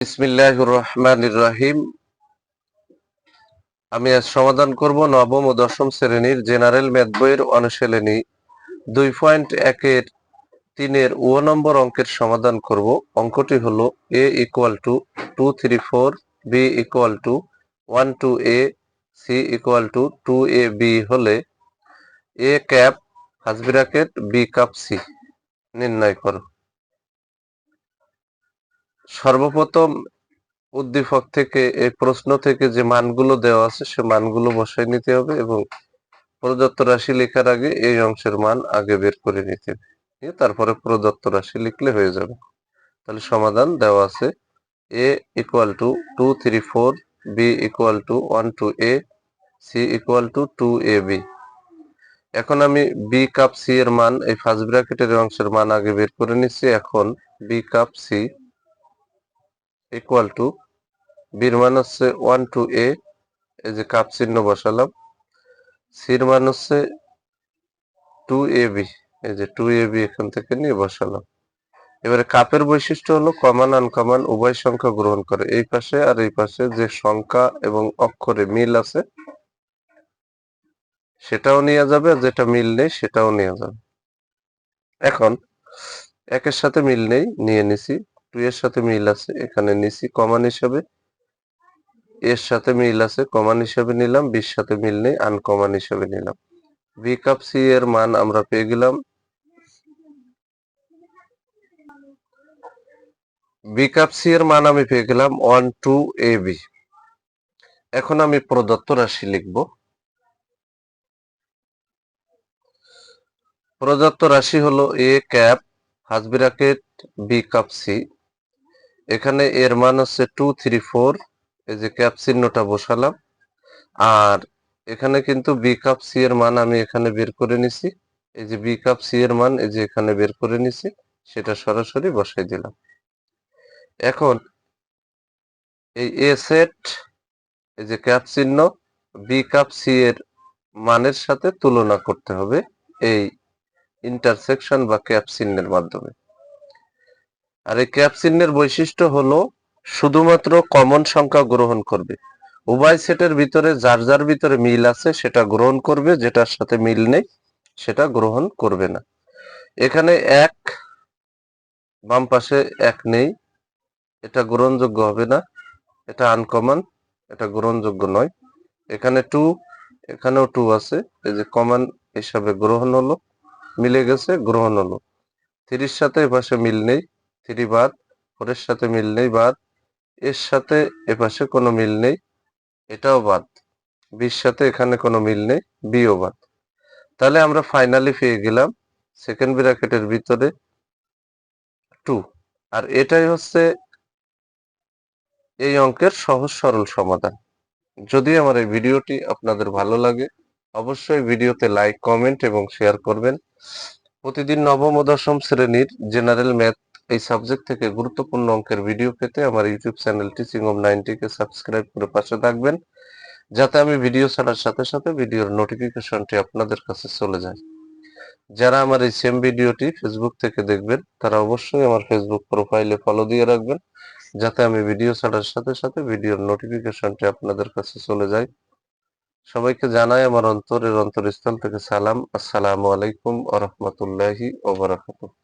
বিসমিল্লাহির রহমানির রহিম। আমি আজ সমাধান করব নবম ও দশম শ্রেণীর জেনারেল ম্যাথ বইয়ের অনুশীলনী 2.1 এর 3-এর নম্বর অঙ্কের সমাধান করব। অঙ্কটি হলো a equal to 234, b equal to 12a, c equal to 2ab হলে a ক্যাপ হাসব্রাকেট b কাপ c নির্ণয় করো। সর্বপ্রথম উদ্দীপক থেকে এই প্রশ্ন থেকে যে মানগুলো দেওয়া আছে সে মানগুলো বসাই নিতে হবে এবং প্রদত্ত রাশি লেখার আগে এই অংশের মান আগে বের করে নিতে হবে, তারপরে প্রদত্ত রাশি লিখলে হয়ে যাবে। তাহলে সমাধান দেওয়া আছে a equal to 234, b equal to 12a, c equal to 2ab। এখন আমি b কাপ c এর মান এই ফার্স্ট ব্র্যাকেটের অংশের মান আগে বের করে নিচ্ছি। এখন b cap c equal two বির মান হচ্ছে 12a, এই যে কাপ চিহ্ন বসালাম। সির মান হচ্ছে 2ab, এই যে 2ab এখান থেকে নিয়ে বসালাম। এবারে কাপের বৈশিষ্ট্য হলো কমন আনকমন উভয় সংখ্যা গ্রহণ করে। এই পাশে আর এই পাশে যে সংখ্যা এবং অক্ষরে মিল আছে সেটাও নেওয়া যাবে, আর যেটা মিল নেই সেটাও নেওয়া যাবে। এখন একের সাথে মিল নেই, নিয়ে নিছি। 2 এর সাথে মিল আছে, এখানে নিছি কমন হিসাবে। এর সাথে মিল আছে, কমন হিসাবে নিলাম। বির সাথে মিল নেই, আনকমন হিসাবে নিলাম। বি কাপ সি এর মান আমরা পেয়ে গেলাম। বি কাপ সি এর মান আমি পেয়ে গেলাম 12ab। এখন আমি প্রদত্ত রাশি লিখব। প্রদত্ত রাশি হলো এ ক্যাপ হাজ ব্র্যাকেট বি কাপ সি। এখানে এর মান হচ্ছে 234, এই যে ক্যাপ চিহ্নটা বসালাম। আর এখানে কিন্তু বি কাপ সি এর মান আমি এখানে বের করে নিছি। এই যে বি কাপ সি এর মান এই যে এখানে বের করে নিছি, সেটা সরাসরি বসাই দিলাম। এখন এই এ সেট, এই যে ক্যাপ চিহ্ন, বি কাপ সি এর মানের সাথে তুলনা করতে হবে এই ইন্টারসেকশন বা ক্যাপ চিহ্নের মাধ্যমে। আর এই ক্যাপ চিহ্নের বৈশিষ্ট্য হলো শুধুমাত্র কমন সংখ্যা গ্রহণ করবে। উভয় সেটের ভিতরে যার যার ভিতরে মিল আছে সেটা গ্রহণ করবে, যেটার সাথে মিল নেই সেটা গ্রহণ করবে না। এখানে এক, বাম পাশে এক নেই, এটা গ্রহণযোগ্য হবে না। এটা আনকমন, এটা গ্রহণযোগ্য নয়। এখানে 2, এখানেও 2 আছে, এই যে কমন হিসাবে গ্রহণ হলো, মিলে গেছে, গ্রহণ হলো। 3 এর সাথে এপাশে মিল নেই, 3 বাদ। 4 এর সাথে মিল নেই, বাদ। এর সাথে এপাশে কোনো মিল নেই, এটাও বাদ। বির সাথে এখানে কোনো মিল নেই, বিও বাদ। তাহলে আমরা ফাইনালি পেয়ে গেলাম সেকেন্ড ব্র্যাকেটের ভিতরে 2। আর এটাই হচ্ছে এই অঙ্কের সহজ সরল সমাধান। যদি আমার এই ভিডিওটি আপনাদের ভালো লাগে অবশ্যই ভিডিওতে লাইক, কমেন্ট এবং শেয়ার করবেন। প্রতিদিন নবম ও দশম শ্রেণীর জেনারেল ম্যাথ এই সাবজেক্ট থেকে গুরুত্বপূর্ণ অঙ্কের ভিডিও পেতে আমার YouTube channel teaching of 90 K subscribe করে পাশে থাকবেন, যাতে আমি ভিডিও ছাড়ার সাথে সাথে ভিডিওর নোটিফিকেশনটি আপনাদের কাছে চলে যায়। যারা আমার এই সেম ভিডিওটি ফেসবুক থেকে দেখবেন তারা অবশ্যই আমার ফেসবুক প্রোফাইলে ফলো দিয়ে রাখবেন, যাতে আমি ভিডিও ছাড়ার সাথে সাথে ভিডিওর নোটিফিকেশনটি আপনাদের কাছে চলে যায়। সবাইকে জানাই আমার অন্তরের অন্তরস্থল থেকে সালাম। আসসালামু আলাইকুম ওয়া রাহমাতুল্লাহি ওয়া বারাকাতুহু।